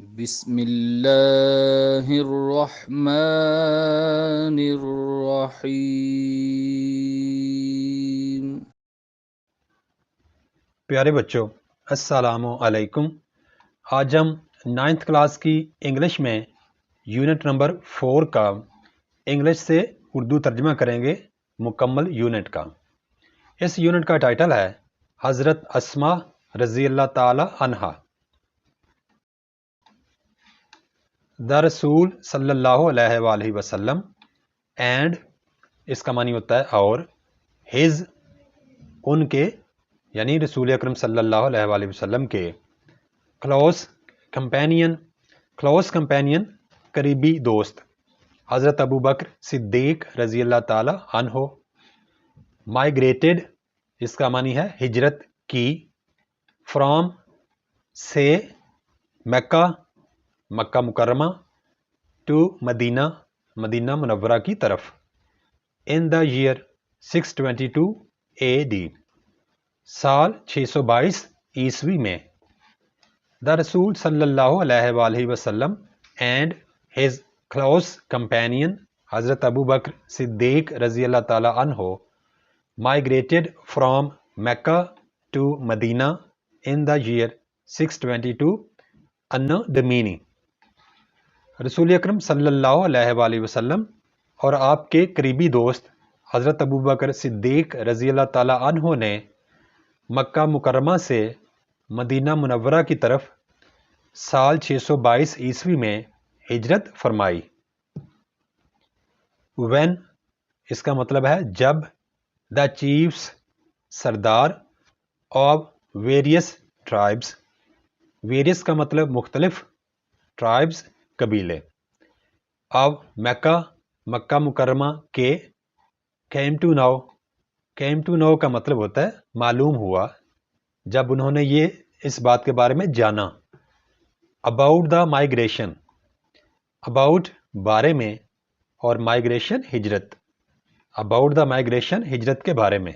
بسم اللہ الرحمن الرحیم۔ پیارے بچوں، السلام علیکم۔ آج ہم 9th کلاس کی انگلش میں یونٹ نمبر 4 کا انگلش سے اردو ترجمہ کریں گے، مکمل یونٹ کا۔ اس یونٹ کا ٹائٹل ہے حضرت اسماء رضی اللہ تعالی عنہا۔ دا رسول صلی اللہ علیہ وآلہ وسلم اینڈ، اس کا معنی ہوتا ہے اور، ہز، ان کے، یعنی رسول اکرم صلی اللہ علیہ وآلہ وسلم کے، کلوز کمپینین قریبی دوست، حضرت ابو بکر صدیق رضی اللہ تعالی عنہ، مائیگریٹڈ، اس کا معنی ہے ہجرت کی، فرام، سے، مکہ مکرمہ، ٹو، مدینہ منورہ کی طرف، ان دا ایئر 622 AD، سال 622 عیسوی میں، دا رسول صلی اللہ علیہ وآلہ وسلم اینڈ ہز کلوز کمپینین حضرت ابو بکر صدیق رضی اللہ تعالی عنہ migrated from Mecca to Medina in the year 622 anno domini۔ رسول اکرم صلی اللہ علیہ وآلہ وسلم اور آپ کے قریبی دوست حضرت ابو بکر صدیق رضی اللہ تعالی عنہ نے مکہ مکرمہ سے مدینہ منورہ کی طرف سال 622 عیسوی میں ہجرت فرمائی۔ وین، اس کا مطلب ہے جب، دا chiefs, Sardar, of various tribes, various کا مطلب مختلف، ٹرائبس قبیلے، آف مکہ مکرمہ کے، کیم ٹو نو کا مطلب ہوتا ہے معلوم ہوا، جب انہوں نے یہ اس بات کے بارے میں جانا، اباؤٹ دا مائیگریشن، اباؤٹ بارے میں، اور مائیگریشن ہجرت، اباؤٹ دا مائیگریشن ہجرت کے بارے میں،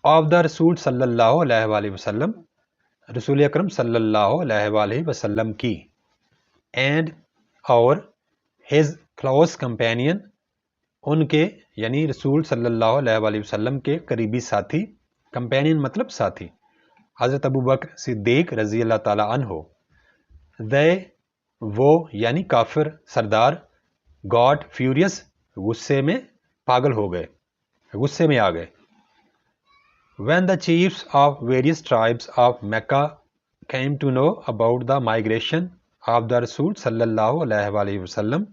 آف دا رسول صلی اللہ علیہ وآلہ وسلم، رسول اکرم صلی اللہ علیہ وآلہ وسلم کی، اینڈ، اور، ہز کلوز کمپینین، ان کے، یعنی رسول صلی اللہ علیہ وآلہ وسلم کے قریبی ساتھی، کمپینین مطلب ساتھی، حضرت ابو بکر صدیق رضی اللہ تعالی عنہ، دے، وہ، یعنی کافر، سردار، گاٹ فیوریس، غصے میں پاگل ہو گئے، غصے میں آ گئے، when the chiefs of various tribes of Mecca came to know about the migration of the Rasul sallallahu alaihi wasallam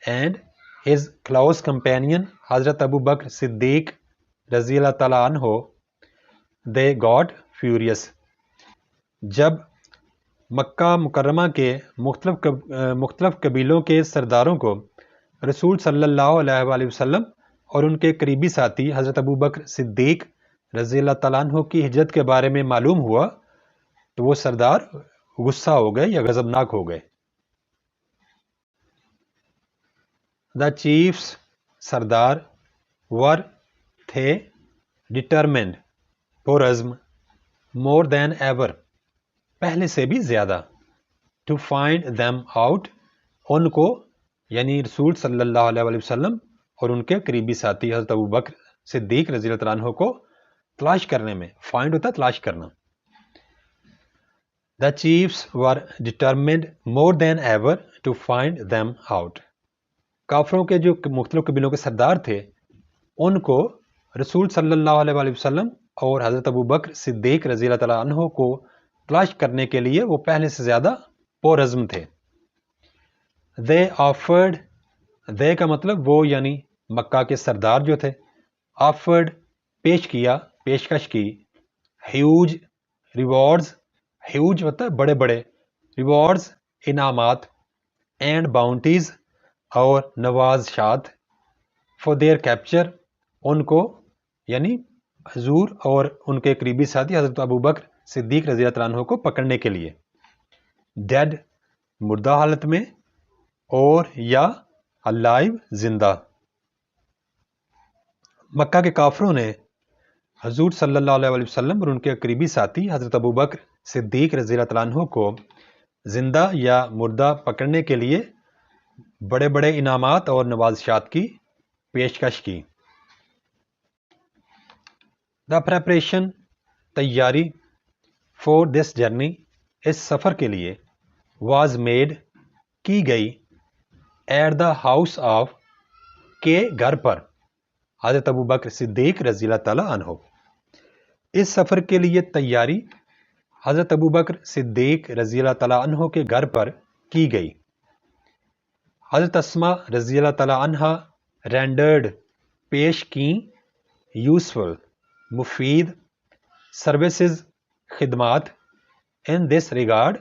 and his close companion Hazrat Abu Bakr Siddiq رضی اللہ تعالیٰ عنہ، they got furious، جب مکہ مکرمہ کے مختلف قبیلوں کے سرداروں کو رسول صلی اللہ علیہ وآلہ وسلم اور ان کے قریبی ساتھی حضرت ابو بکر صدیق رضی اللہ تعالیٰ عنہ کی ہجرت کے بارے میں معلوم ہوا تو وہ سردار غصہ ہو گئے یا غضبناک ہو گئے۔ دا چیفس، سردار، ور، تھے، ڈٹرمنڈ، پرعزم، مور دین ایور، پہلے سے بھی زیادہ، ٹو فائنڈ دیم آؤٹ، ان کو، یعنی رسول صلی اللہ علیہ وآلہ وسلم اور ان کے قریبی ساتھی حضرت ابو بکر صدیق رضی اللہ تعالیٰ عنہ کو تلاش کرنے میں، فائنڈ ہوتا ہے تلاش کرنا۔ The chiefs were determined more than ever to find them out, کافروں کے جو مختلف قبیلوں کے سردار تھے ان کو رسول صلی اللہ علیہ وآلہ وسلم اور حضرت ابو بکر صدیق رضی اللہ تعالیٰ عنہ کو تلاش کرنے کے لیے وہ پہلے سے زیادہ پرعزم تھے۔ دے آفرڈ، دے کا مطلب وہ، یعنی مکہ کے سردار جو تھے، آفرڈ، پیشکش کی، ہیوج ریوارڈز، ہیوج ہوتا ہے بڑے بڑے، ریوارڈز انعامات، اینڈ باؤنٹیز اور نوازشات، فور دیئر کیپچر، ان کو، یعنی حضور اور ان کے قریبی ساتھی حضرت ابو بکر صدیق رضی اللہ عنہ کو پکڑنے کے لیے، ڈیڈ، مردہ حالت میں، اور یا الائیو، زندہ۔ مکہ کے کافروں نے حضور صلی اللہ علیہ وسلم اور ان کے قریبی ساتھی حضرت ابو بکر صدیق رضی اللہ عنہ کو زندہ یا مردہ پکڑنے کے لیے بڑے بڑے انعامات اور نوازشات کی پیشکش کی۔ دا پریپریشن تیاری فور دس جرنی اس سفر کے لیے واز میڈ کی گئی ایٹ دا ہاؤس آف کے گھر پر حضرت ابوبکر صدیق رضی اللہ تعالیٰ عنہ۔ اس سفر کے لیے تیاری حضرت ابوبکر صدیق رضی اللہ تعالیٰ عنہ کے گھر پر کی گئی۔ حضرت اسما رضی اللہ تعالیٰ عنہ رینڈرڈ پیش کیں یوزفل مفید سروسز خدمات ان دس ریگارڈ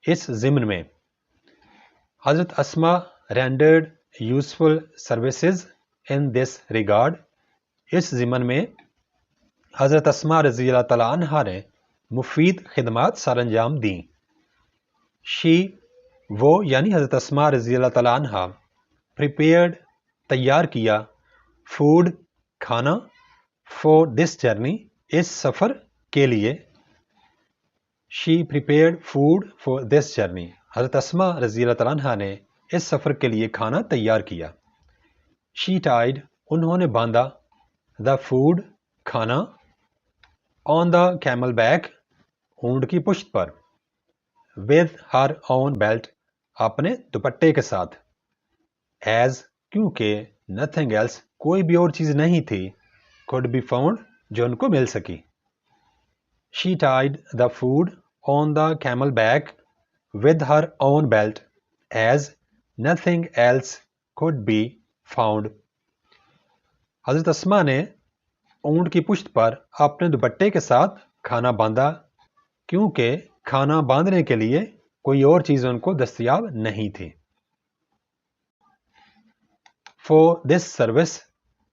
اس ضمن میں۔ حضرت Asma rendered useful services in this regard اس ضمن میں حضرت اسما رضی اللہ تعالیٰ عنہ نے مفید خدمات سر انجام دیں۔ شی وہ یعنی حضرت اسما رضی اللہ تعالیٰ عنہ پریپیئرڈ تیار کیا فوڈ کھانا فور دس جرنی اس سفر کے لیے۔ She prepared food for this journey حضرت اسما رضی اللہ تعالیٰ عنہ نے اس سفر کے لیے کھانا تیار کیا۔ شی ٹائڈ انہوں نے باندھا دا فوڈ کھانا آن دا کیمل بیک اونٹ کی پشت پر ود ہر اون بیلٹ اپنے دوپٹے کے ساتھ ایز کیونکہ نتھنگ ایلس کوئی بھی اور چیز نہیں تھی could be found جو ان کو مل سکی۔ She tied the food on the camel back with her own belt as nothing else could be found۔ حضرت اسما نے اونٹ کی پشت پر اپنے دوپٹے کے ساتھ کھانا باندھا کیونکہ کھانا باندھنے کے لیے کوئی اور چیز ان کو دستیاب نہیں تھی۔ For this service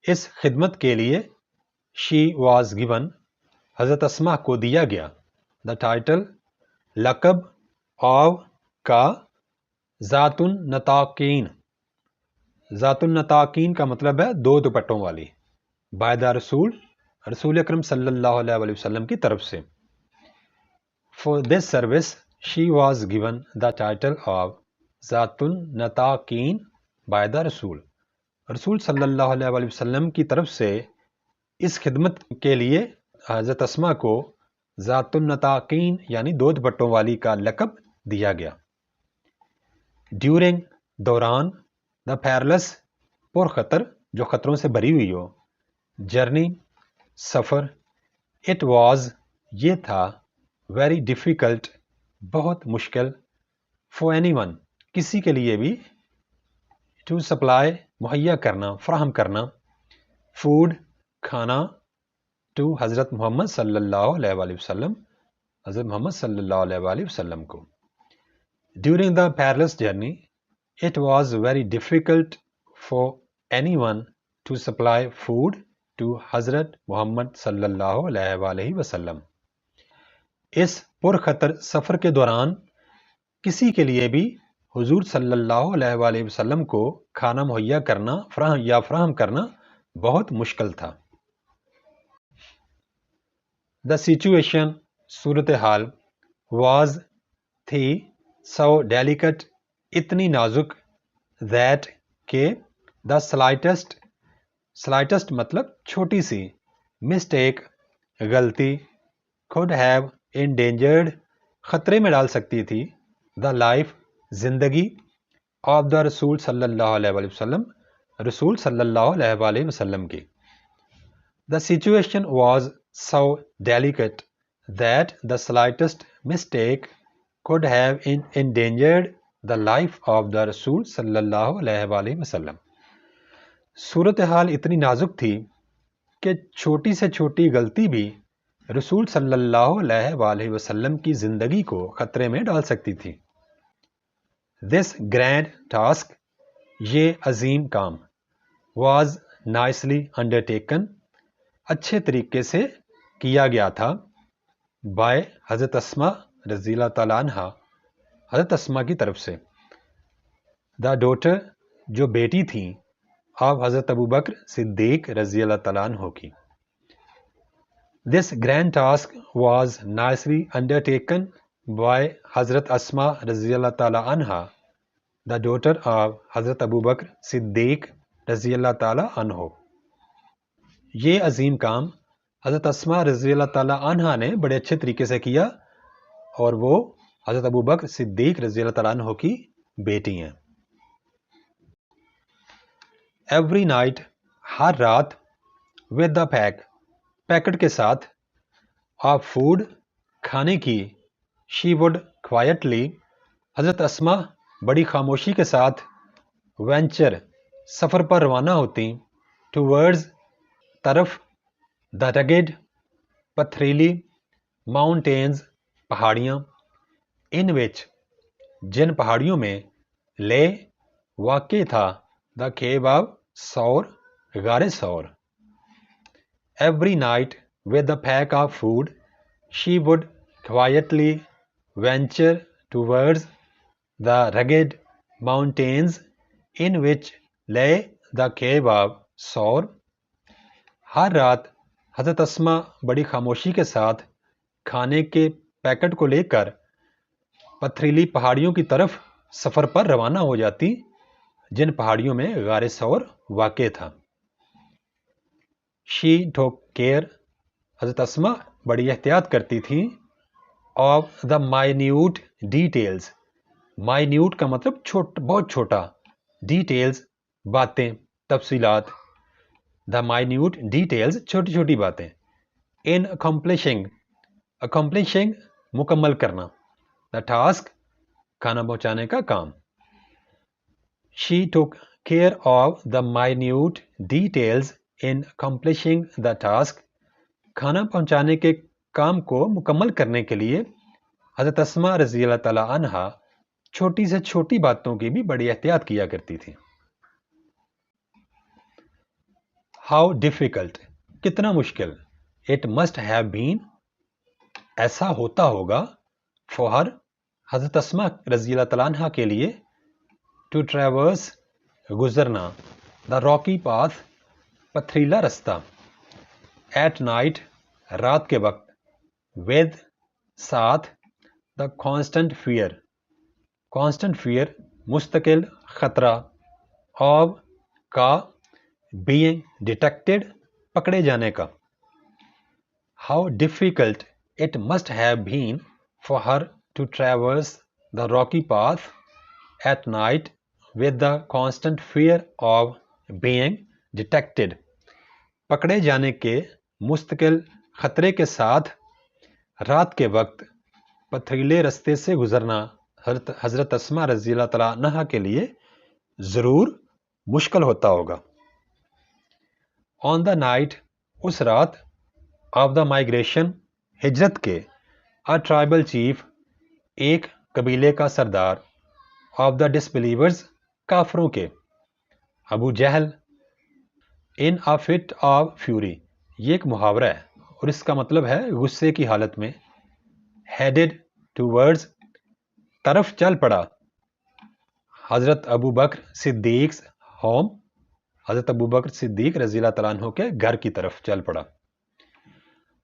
اس خدمت کے لیے she was given حضرت اسما کو دیا گیا the title لقب آو کا ذات النطاقین۔ ذات النطاقین کا مطلب ہے دو دوپٹوں والی، باعدہ رسول اکرم صلی اللہ علیہ وآلہ وسلم کی طرف سے۔ For this service she was given the title of ذات النطاقین باعدہ رسول صلی اللہ علیہ وآلہ وسلم کی طرف سے اس خدمت کے لیے حضرت اسما کو ذات النطاقین یعنی دو دوپٹوں والی کا لقب دیا گیا۔ ڈیورنگ دوران دا پیرلس پرخطر جو خطروں سے بری ہوئی ہو جرنی سفر اٹ واز یہ تھا ویری ڈیفیکلٹ بہت مشکل فور اینی ون کسی کے لیے بھی ٹو سپلائی مہیا کرنا فراہم کرنا فوڈ کھانا ٹو حضرت محمد صلی اللہ علیہ وآلہ وسلم حضرت محمد صلی اللہ علیہ وآلہ وسلم کو۔ During the perilous journey it was very difficult for anyone to supply food to حضرت محمد صلی اللہ علیہ وآلہ وسلم۔ اس پرخطر سفر کے دوران کسی کے لیے بھی حضور صلی اللہ علیہ وآلہ وسلم کو کھانا مہیا کرنا فراہم کرنا بہت مشکل تھا۔ دا سچویشن صورتحال واز تھی سو ڈیلیکٹ اتنی نازک دیٹ کہ دا سلائٹسٹ مطلب چھوٹی سی مسٹیک غلطی could have endangered خطرے میں ڈال سکتی تھی دا لائف زندگی آف دا رسول صلی اللہ علیہ وآلہ وسلم رسول صلی اللہ علیہ وآلہ وسلم کی۔ The situation was so delicate that the slightest mistake could have endangered the life of the رسول صلی اللہ علیہ وآلہ وسلم۔ صورتحال اتنی نازک تھی کہ چھوٹی سے چھوٹی غلطی بھی رسول صلی اللہ علیہ وآلہ وسلم کی زندگی کو خطرے میں ڈال سکتی تھی۔ This grand task یہ عظیم کام was nicely undertaken اچھے طریقے سے کیا گیا تھا by حضرت اسما رضی اللہ تعالیٰ عنہ حضرت اسما کی طرف سے دا ڈوٹر جو بیٹی تھیں آپ حضرت ابوبکر صدیق رضی اللہ تعالیٰ عنہ کی۔ This grand task was nicely undertaken by Hazrat Asma Raziyallahu Ta'ala Anha, the daughter of Hazrat Abu Bakr Siddiq Raziyallahu Ta'ala Anhu. یہ عظیم کام حضرت اسما رضی اللہ تعالیٰ عنہا نے بڑے اچھے طریقے سے کیا اور وہ حضرت ابو بکر صدیق رضی اللہ تعالیٰ عنہ کی بیٹی ہیں. ایوری نائٹ، ہر رات، ود دا پیکٹ کے ساتھ، آف فوڈ، کھانے کی، شی وڈ کوائٹلی، حضرت اسما بڑی خاموشی کے ساتھ، وینچر، سفر پر روانہ ہوتی، ٹوورڈز، طرف، دا رگڈ، پتھریلی، ماؤنٹینز، پہاڑیاں، ان وچ، جن پہاڑیوں میں، لے، واقع تھا، دا کیو آف سور، غار سور. Every night with the pack of food she would quietly venture towards the rugged mountains in which lay the Q of سور. ہر رات حضرت اسما بڑی خاموشی کے ساتھ کھانے کے پیکٹ کو لے کر پتھریلی پہاڑیوں کی طرف سفر پر روانہ ہو جاتی، جن پہاڑیوں میں غار سور واقع تھا. شی ٹوک کیئر، حضرت اسما بڑی احتیاط کرتی تھیں، of the minute details. Minute کا مطلب بہت چھوٹا، ڈیٹیلز باتیں، تفصیلات. دا مائنیوٹ ڈیٹیلز چھوٹی چھوٹی باتیں. ان اکمپلشنگ مکمل کرنا، دا ٹاسک کھانا پہنچانے کا کام. شی ٹوک care of the minute details in accomplishing the task. کھانا پہنچانے کے کام کو مکمل کرنے کے لیے حضرت اسما رضی اللہ تعالیٰ عنہا چھوٹی سے چھوٹی باتوں کی بھی بڑی احتیاط کیا کرتی تھی. ہاؤ ڈیفیکلٹ، کتنا مشکل. اٹ مسٹ ہیو بین، ایسا ہوتا ہوگا، فار، حضرت اسما رضی اللہ تعالیٰ عنہ کے لیے، ٹو ٹریورس، گزرنا، دا راکی پاتھ، پتھریلا رستہ، ایٹ نائٹ، رات کے وقت، ود، ساتھ، دا کانسٹنٹ فیئر، مستقل خطرہ، آف، کا، بینگ ڈیٹیکٹڈ، پکڑے جانے کا. How difficult it must have been for her to traverse the rocky path at night with the constant fear of being detected, پکڑے جانے کے مستقل خطرے کے ساتھ رات کے وقت پتھریلے رستے سے گزرنا حضرت اسما رضی اللہ تعالیٰ عنہا کے لیے ضرور مشکل ہوتا ہوگا. آن دا نائٹ، اس رات، آف دا مائیگریشن، ہجرت کے، آ ٹرائبل چیف، ایک قبیلے کا سردار، آف دا ڈسبلیورز، کافروں کے، ابو Jahl, in a fit of fury, یہ ایک محاورہ ہے اور اس کا مطلب ہے غصے کی حالت میں. ہیڈڈ ٹوورڈز، طرف چل پڑا، حضرت ابو بکر صدیق ہوم، حضرت ابو بکر صدیق رضی اللہ تعالیٰ عنہ کے گھر کی طرف چل پڑا.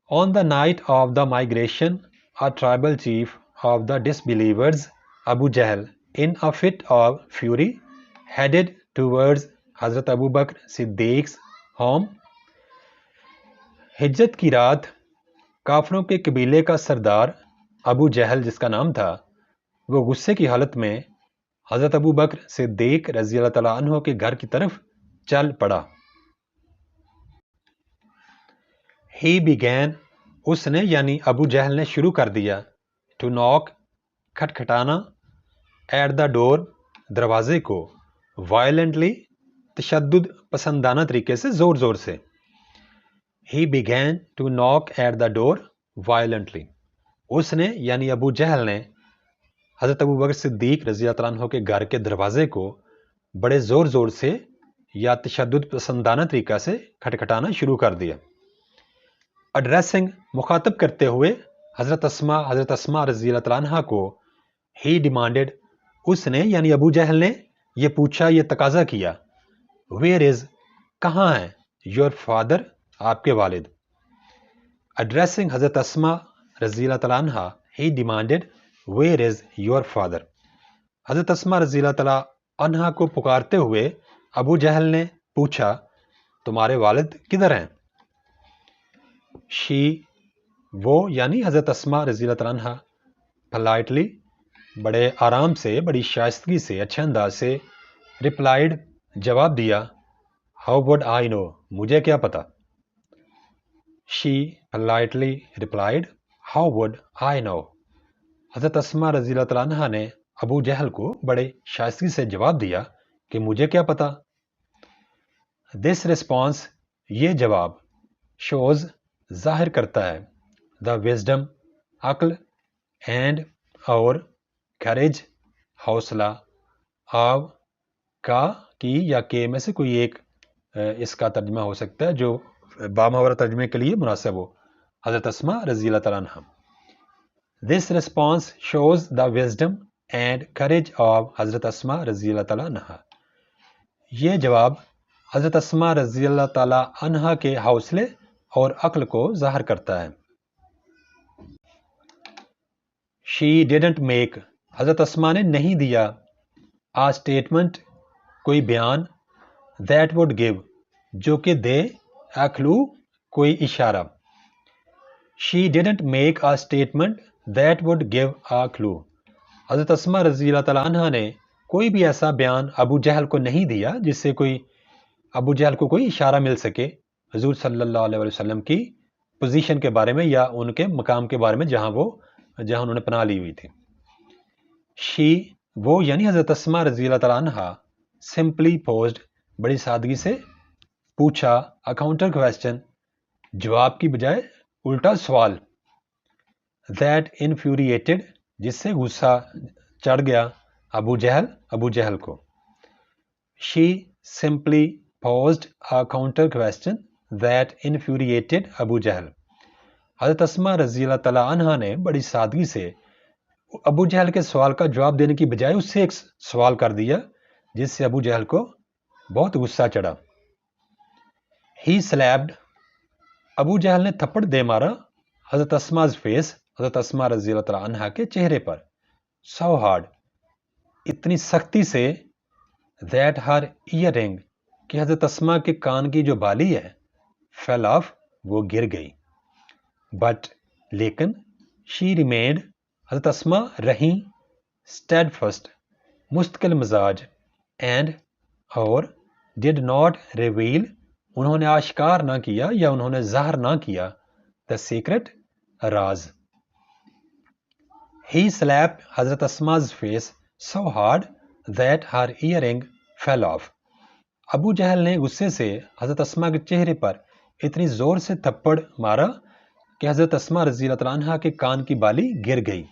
On the night of the migration, a tribal chief of the disbelievers, Abu Jahl, in a fit of fury, headed towards حضرت ابو بکر صدیق ہوم. ہجرت کی رات، کافروں کے قبیلے کا سردار ابو جہل جس کا نام تھا، وہ غصے کی حالت میں حضرت ابو بکر صدیق رضی اللہ تعالیٰ عنہ کے گھر کی طرف چل پڑا. ہی بیگین، اس نے یعنی ابو جہل نے شروع کر دیا، ٹو ناک، کھٹکھٹانا، ایٹ دا ڈور، دروازے کو، وائلنٹلی، تشدد پسندانہ طریقے سے، زور زور سے. ہی بیگین ٹو ناک ایٹ دا ڈور وائلنٹلی، اس نے یعنی ابو جہل نے حضرت ابو بکر صدیق رضی اللہ تعالیٰ عنہ کے گھر کے دروازے کو بڑے زور زور سے یا تشدد پسندانہ طریقہ سے کھٹکھٹانا شروع کر دیا. ایڈریسنگ، مخاطب کرتے ہوئے حضرت اسما رضی اللہ تعالیٰ عنہ کو، ہی ڈیمانڈڈ، اس نے یعنی ابو جہل نے یہ پوچھا، یہ تقاضا کیا، ویئر از، کہاں ہے، یور فادر، آپ کے والد. ایڈریسنگ حضرت اسما رضی اللہ تعالیٰ عنہ، ہی ڈیمانڈڈ، ویئر از یور فادر؟ حضرت اسما رضی اللہ تعالیٰ عنہا کو پکارتے ہوئے ابو جہل نے پوچھا تمہارے والد کدھر ہیں؟ شی وہ یعنی حضرت اسما رضی اللہ تعالیٰ عنہا politely بڑے آرام سے بڑی شائستگی سے اچھے انداز سے replied جواب دیا how would I know مجھے کیا پتا؟ She politely replied how would I know حضرت اسما رضی اللہ تعالیٰ عنہا نے ابو جہل کو بڑے شائستگی سے جواب دیا کہ مجھے کیا پتا؟ This response یہ جواب shows ظاہر کرتا ہے the wisdom عقل and اور courage حوصلہ of کا کی یا کے میں سے کوئی ایک اس کا ترجمہ ہو سکتا ہے جو بامحاورہ ترجمے کے لیے مناسب ہو حضرت اسما رضی اللہ تعالیٰ عنہ This response shows the wisdom and courage of حضرت اسما رضی اللہ تعالیٰ عنہ یہ جواب حضرت اسما رضی اللہ تعالیٰ عنہ کے حوصلے اور عقل کو ظاہر کرتا ہے She didn't make حضرت اسما نے نہیں دیا a statement کوئی بیان that would give جو کہ دے a clue کوئی اشارہ She didn't make a statement that would give a clue حضرت اسما رضی اللہ تعالیٰ عنہ نے کوئی بھی ایسا بیان ابو جہل کو نہیں دیا جس سے ابو جہل کو کوئی اشارہ مل سکے حضور صلی اللہ علیہ وسلم کی پوزیشن کے بارے میں یا ان کے مقام کے بارے میں جہاں انہوں نے پناہ لی ہوئی تھی She وہ یعنی حضرت اسما رضی اللہ تعالیٰ عنہ simply posed بڑی سادگی سے پوچھا a counter question جواب کی بجائے الٹا سوال that infuriated جس سے غصہ چڑھ گیا ابو جہل کو She simply posed a counter question that infuriated ابو جہل حضرت اسما رضی اللہ تعالیٰ عنہ نے بڑی سادگی سے ابو جہل کے سوال کا جواب دینے کی بجائے اس سے ایک سوال کر دیا جس سے ابو جہل کو بہت غصہ چڑھا He slapped ابو جہل نے تھپڑ دے مارا حضرت اسما's face حضرت اسما رضی اللہ تعالیٰ عنہ کے چہرے پر so hard اتنی سختی سے that her earring کہ حضرت اسما کے کان کی جو بالی ہے fell off وہ گر گئی but لیکن she remained حضرت اسما رہیں steadfast مستقل مزاج and اور did not reveal انہوں نے آشکار نہ کیا یا انہوں نے ظاہر نہ کیا the secret راز He slapped حضرت اسما's face so hard that her earring fell off ابو جہل نے غصے سے حضرت اسما کے چہرے پر اتنی زور سے تھپڑ مارا کہ حضرت اسما رضی اللہ تعالیٰ عنہ کے کان کی بالی گر گئی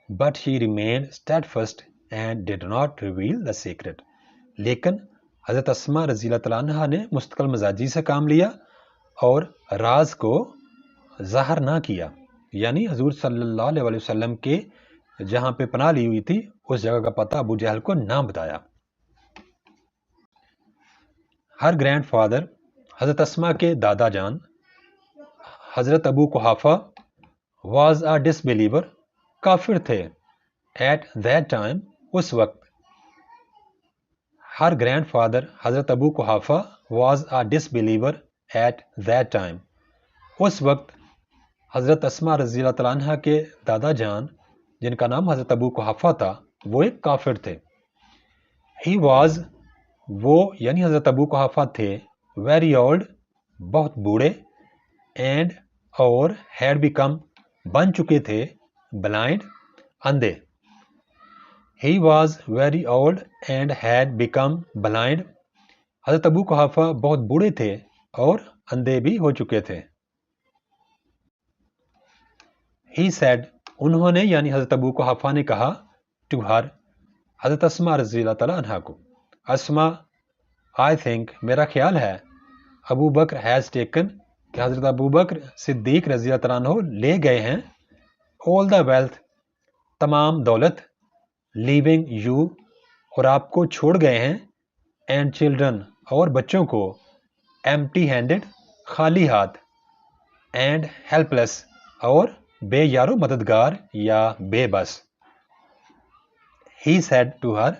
but she remained steadfast and did not reveal the secret لیکن حضرت اسما رضی اللہ تعالیٰ عنہ نے مستقل مزاجی سے کام لیا اور راز کو ظاہر نہ کیا یعنی حضور صلی اللہ علیہ وسلم کے جہاں پہ پناہ لی ہوئی تھی اس جگہ کا پتہ ابو جہل کو نہ بتایا ہر گرینڈ فادر حضرت اسما کے دادا جان حضرت Abu Quhafa was a dish believer کافر تھے ایٹ دیٹ ٹائم اس وقت ہر گرینڈ فادر حضرت Abu Quhafa was a disbeliever at that time اس وقت حضرت اسما رضی اللہ تعالیٰ عنہ کے دادا جان جن کا نام حضرت ابو قحافہ تھا وہ ایک کافر تھے ہی واز وہ یعنی حضرت ابو قحافہ تھے ویری اولڈ بہت بوڑھے اینڈ اور ہیڈ بیکم بن چکے تھے بلائنڈ اندھے he was very old and had become blind حضرت ابو قحافہ بہت بوڑھے تھے اور اندھے بھی ہو چکے تھے ہی سیڈ انہوں نے یعنی حضرت ابو قحافہ نے کہا ٹو ہر حضرت اسما رضی اللہ تعالیٰ عنہ کو اسما آئی تھنک میرا خیال ہے ابو بکر ہیز ٹیکن کہ حضرت ابو بکر صدیق رضی اللہ تعالیٰ عنہ لے گئے ہیں all the wealth تمام دولت leaving you اور آپ کو چھوڑ گئے ہیں and children اور بچوں کو empty handed خالی ہاتھ and helpless اور بے یارو مددگار یا بے بس. He said to her,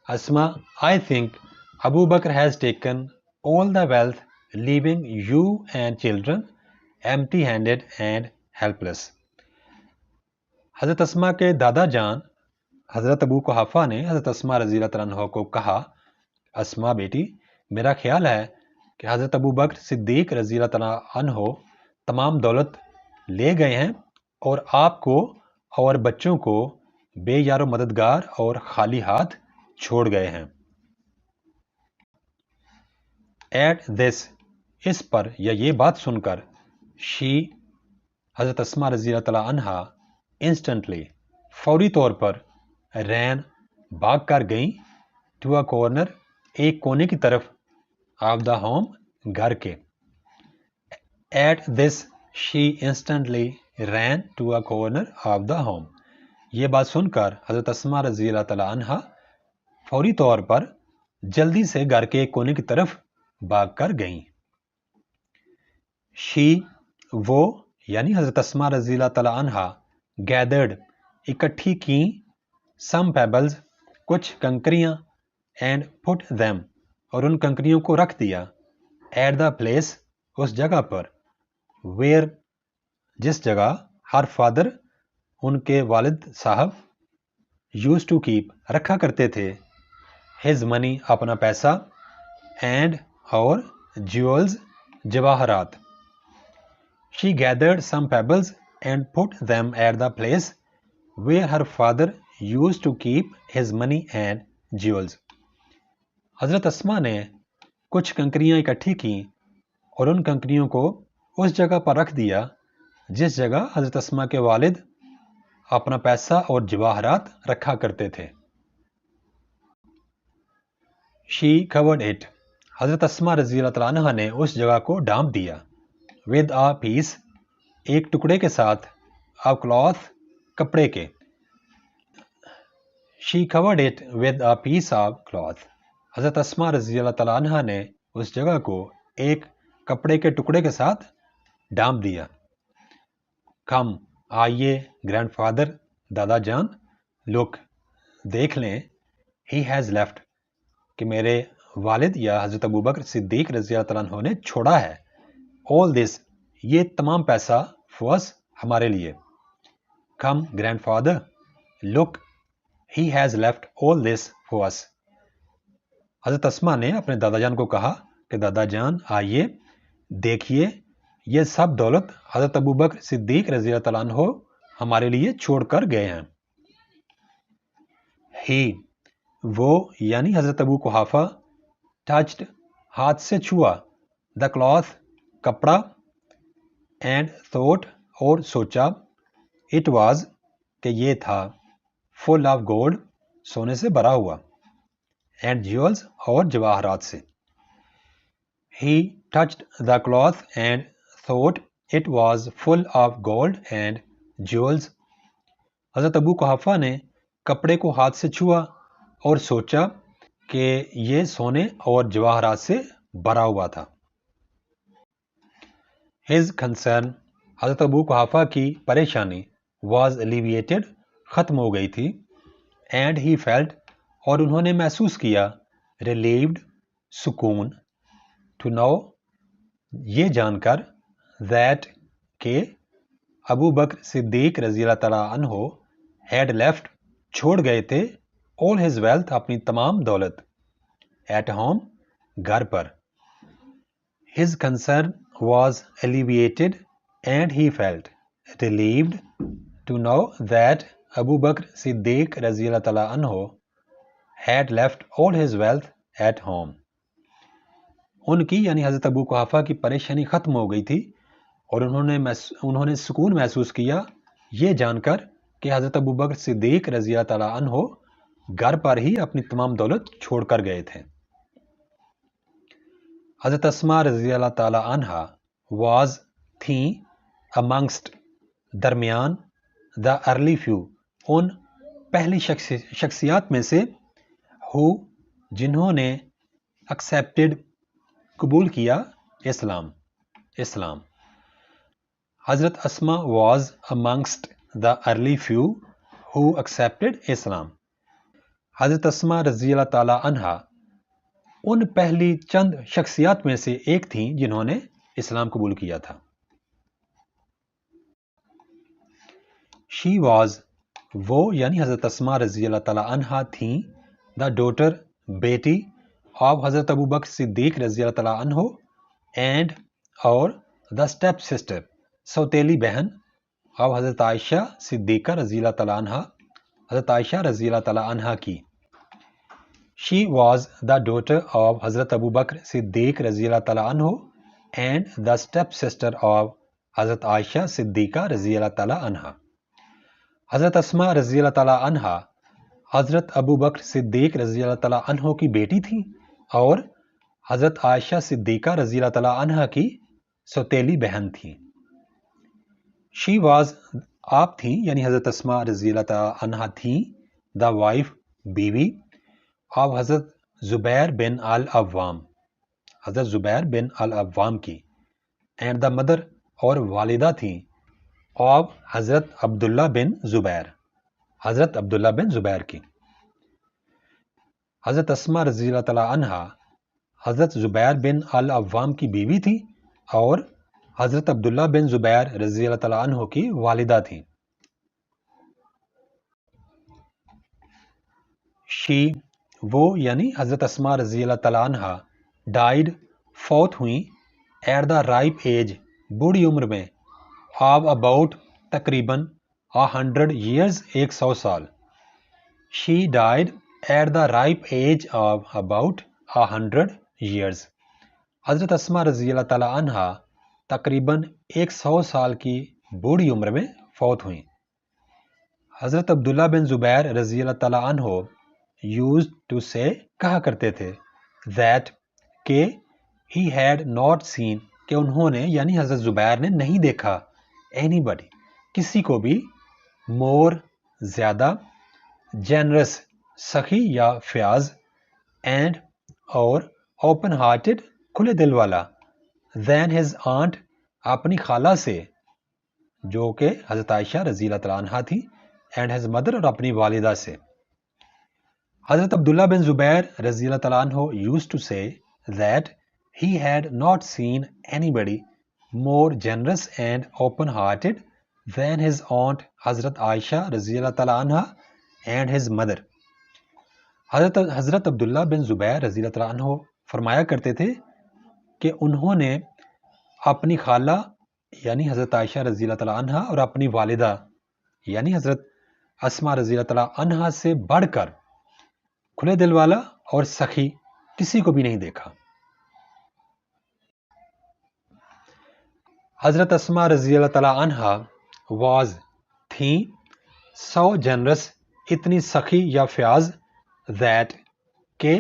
Asma, I think Abu Bakr has taken all the wealth, leaving you and children empty-handed and helpless. حضرت اسما کے دادا جان حضرت ابو قحافہ نے حضرت اسما رضی اللہ عنہ کو کہا، اسما بیٹی، میرا خیال ہے کہ حضرت ابو بکر صدیق رضی اللہ عنہ تمام دولت لے گئے ہیں اور آپ کو اور بچوں کو بے یار و مددگار اور خالی ہاتھ چھوڑ گئے ہیں. ایٹ دس، اس پر یا یہ بات سن کر، شی حضرت اسما رضی اللہ عنہ انسٹنٹلی فوری طور پر رین بھاگ کر گئیں ٹو اے کارنر ایک کونے کی طرف آف دا ہوم گھر کے. At this she instantly ran to a corner of the home. یہ بات سن کر حضرت اسما رضی اللہ تعالی عنہ فوری طور پر جلدی سے گھر کے ایک کونے کی طرف بھاگ کر گئیں. شی وہ یعنی حضرت اسما رضی اللہ تعالی عنہ گیدرڈ اکٹھی کی سم پیبلز کچھ کنکریاں اینڈ پٹ them اور ان کنکریوں کو رکھ دیا ایٹ دا پلیس اس جگہ پر ویئر جس جگہ ہر فادر ان کے والد صاحب یوز ٹو کیپ رکھا کرتے تھے ہز منی اپنا پیسہ اینڈ اور جیولز جواہرات. She gathered some pebbles and put them at the place where her father used to keep his money and jewels. حضرت اسما نے کچھ کنکریاں اکٹھی کیں اور ان کنکریوں کو اس جگہ پر رکھ دیا جس جگہ حضرت اسما کے والد اپنا پیسہ اور جواہرات رکھا کرتے تھے. She covered it. حضرت اسما رضی اللہ عنہ نے اس جگہ کو ڈھانپ دیا with a piece ایک ٹکڑے کے ساتھ of cloth کپڑے کے. She covered it with a piece of cloth. حضرت اسما رضی اللہ تعالیٰ عنہ نے اس جگہ کو ایک کپڑے کے ٹکڑے کے ساتھ ڈھانپ دیا. کم آئیے گرینڈ فادر دادا جان لک دیکھ لیں he has left کہ میرے والد یا حضرت ابو بکر صدیق رضی اللہ تعالیٰ عنہ نے چھوڑا ہے all this یہ تمام پیسہ for us ہمارے لیے. Come grandfather look he has left all this for us. حضرت اسما نے اپنے دادا جان کو کہا کہ دادا جان آئیے دیکھیے یہ سب دولت حضرت ابو بکر صدیق رضی اللہ تعالیٰ عنہ ہمارے لیے چھوڑ کر گئے ہیں. He وہ یعنی حضرت ابو قحافہ touched ہاتھ سے چھوا the cloth کپڑا and thought اور سوچا it was کہ یہ تھا full of gold سونے سے بھرا ہوا and jewels اور جواہرات سے. He touched the cloth and thought it was full of gold and jewels. حضرت ابو قحافہ نے کپڑے کو ہاتھ سے چھوا اور سوچا کہ یہ سونے اور جواہرات سے بھرا ہوا تھا. His concern حضرت ابو قحافہ کی پریشانی was alleviated ختم ہو گئی تھی and he felt اور انہوں نے محسوس کیا relieved سکون to know یہ جان کر that کہ ابو بکر صدیق رضی اللہ تعالیٰ عنہ had left چھوڑ گئے تھے all his wealth اپنی تمام دولت at home گھر پر. His concern was alleviated and he felt relieved to know that ابو بکر صدیق رضی اللہ تعالیٰ عنہ had left all his wealth at home. ان کی یعنی حضرت ابو قحافہ کی پریشانی ختم ہو گئی تھی اور انہوں نے سکون محسوس کیا یہ جان کر کہ حضرت ابو بکر صدیق رضی اللہ تعالیٰ عنہ گھر پر ہی اپنی تمام دولت چھوڑ کر گئے تھے. حضرت اسما رضی اللہ تعالیٰ عنہ was تھیں amongst درمیان the early few ان پہلی شخصیات میں سے who جنہوں نے accepted قبول کیا اسلام. Hazrat Asma was amongst the early few who accepted Islam. حضرت اسما رضی اللہ تعالی عنہا ان پہلی چند شخصیات میں سے ایک تھیں جنہوں نے اسلام قبول کیا تھا. She was وہ یعنی حضرت اسما رضی اللہ تعالی عنہا تھیں the daughter بیٹی of حضرت ابو بکر صدیق رضی اللہ تعالی عنہ and اور the step sister سوتیلی بہن of حضرت عائشہ صدیقہ رضی اللہ تعالی عنہا حضرت عائشہ رضی اللہ تعالی عنہا کی. She was the daughter of حضرت ابو بکر صدیق رضی اللہ تعالی عنہ and the step sister of حضرت عائشہ صدیقہ رضی اللہ تعالی عنہا. حضرت اسما رضی اللہ تعالی عنہا حضرت ابو بکر صدیق رضی اللہ تعالی عنہ کی بیٹی تھی اور حضرت عائشہ صدیقہ رضی اللہ تعالی عنہا کی سوتیلی بہن تھی. She was آپ تھیں یعنی حضرت اسما رضی اللہ تعالی عنہا تھیں the wife بیوی of حضرت زبیر بن العوام حضرت زبیر بن العوام کی and the mother اور والدہ تھیں of حضرت عبداللہ بن زبیر حضرت عبداللہ بن زبیر کی. حضرت اسما رضی اللہ تعالی عنہا حضرت زبیر بن العوام کی بیوی تھی اور حضرت عبداللہ بن زبیر رضی اللہ تعالی عنہ کی والدہ تھیں. She وہ یعنی حضرت اسما رضی اللہ تعالی عنہا ڈائیڈ فوت ہوئیں ایٹ دا رائپ ایج بوڑھی عمر میں of about تقریباً 100 years 100 سال. She died at the ripe age of about 100 years. حضرت اسما رضی اللہ تعالی عنہا تقریباً 100 سال کی بوڑھی عمر میں فوت ہوئیں. حضرت عبداللہ بن زبیر رضی اللہ تعالی عنہ used to say کہا کرتے تھے that کہ he had not seen کہ انہوں نے یعنی حضرت زبیر نے نہیں دیکھا anybody کسی کو بھی more زیادہ generous سخی یا فیاض and اور open hearted کھلے دل والا than his aunt اپنی خالہ سے جو کہ حضرت عائشہ رضی اللہ تعالی عنہا تھی and his mother اور اپنی والدہ سے. حضرت عبداللہ بن زبیر رضی اللہ تعالیٰ عنہ used to say that he had not seen anybody more generous and open-hearted than his aunt حضرت عائشہ رضی اللہ تعالیٰ عنہ and his mother. حضرت عبداللہ بن زبیر رضی اللہ تعالیٰ عنہ فرمایا کرتے تھے کہ انہوں نے اپنی خالہ یعنی حضرت عائشہ رضی اللہ تعالیٰ عنہ اور اپنی والدہ یعنی حضرت اسما رضی اللہ تعالیٰ عنہ سے بڑھ کر کھلے دل والا اور سخی کسی کو بھی نہیں دیکھا. حضرت اسما رضی اللہ تعالی عنہا واز تھیں so generous اتنی سخی یا فیاض that کہ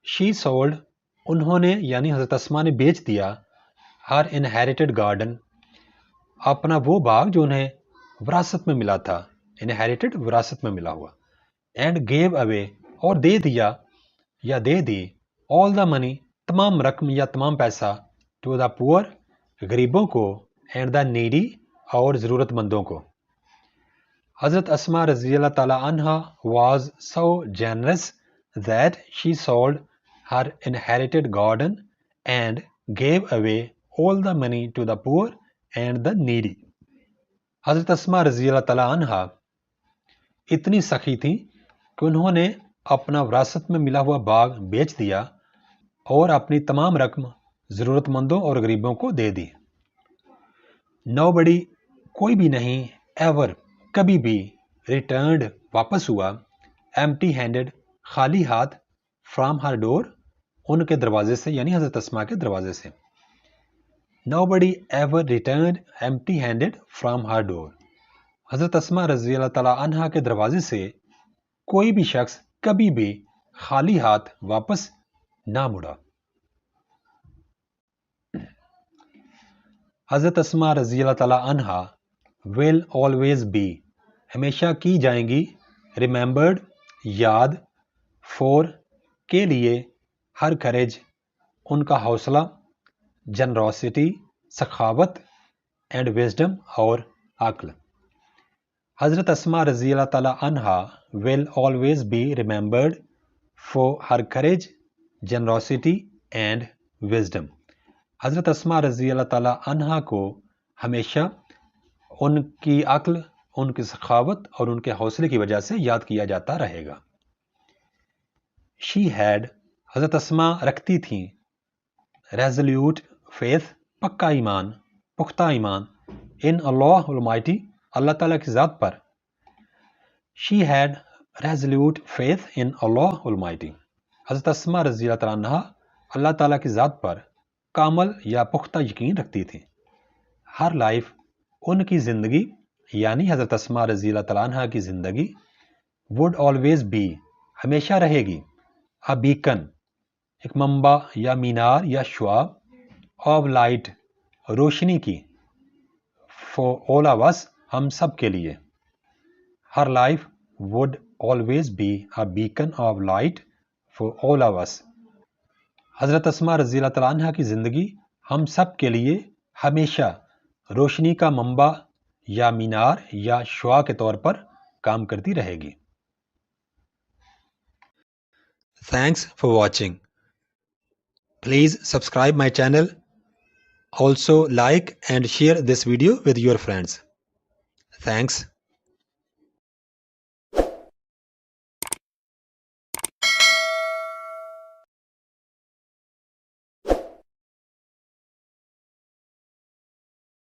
she sold انہوں نے یعنی حضرت اسما نے بیچ دیا her inherited garden اپنا وہ باغ جو انہیں وراثت میں ملا تھا inherited وراثت میں ملا ہوا and gave away اور دے دیا یا دے دی all the money تمام رقم یا تمام پیسہ to the poor غریبوں کو and the needy اور ضرورت مندوں کو. حضرت اسما رضی اللہ تعالی عنہ was so generous that she sold her inherited garden and gave away all the money to the poor and the needy. حضرت اسما رضی اللہ تعالی عنہ اتنی سخی تھی کہ انہوں نے اپنا وراثت میں ملا ہوا باغ بیچ دیا اور اپنی تمام رقم ضرورت مندوں اور غریبوں کو دے دی. Nobody کوئی بھی نہیں ایور کبھی بھی ریٹرنڈ واپس ہوا empty handed خالی ہاتھ from her door ان کے دروازے سے یعنی حضرت اسما کے دروازے سے. Nobody ever returned empty handed from her door. حضرت اسما رضی اللہ تعالی عنہا کے دروازے سے کوئی بھی شخص کبھی بھی خالی ہاتھ واپس نہ مڑا. حضرت اسما رضی اللہ تعالی عنہا will always be ہمیشہ کی جائیں گی remembered یاد for کے لیے ہر courage ان کا حوصلہ generosity سخاوت and wisdom اور عقل. حضرت اسما رضی اللہ تعالیٰ عنہا will always be remembered for her courage, generosity and wisdom. حضرت اسما رضی اللہ تعالیٰ عنہا کو ہمیشہ ان کی عقل، ان کی سخاوت اور ان کے حوصلے کی وجہ سے یاد کیا جاتا رہے گا. She had حضرت اسما رکھتی تھیں resolute faith پکا ایمان، پختہ ایمان in Allah Almighty اللہ تعالیٰ کی ذات پر. She had resolute faith in Allah Almighty. حضرت اسما رضی اللہ تعالیٰ عنہا اللہ تعالیٰ کی ذات پر کامل یا پختہ یقین رکھتی تھیں. ہر لائف ان کی زندگی یعنی حضرت اسما رضی اللہ تعالیٰ عنہا کی زندگی would always be ہمیشہ رہے گی a beacon ایک منبع یا مینار یا شعاع of light روشنی کی for all of us ہم سب کے لیے. Her life would always be a beacon of light for all of us. حضرت اسما رضی اللہ تعالیٰ عنہ کی زندگی ہم سب کے لیے ہمیشہ روشنی کا منبع یا مینار یا شعاع کے طور پر کام کرتی رہے گی. Thanks for watching. Please subscribe my channel. Also like and share this video with your friends. Thanks.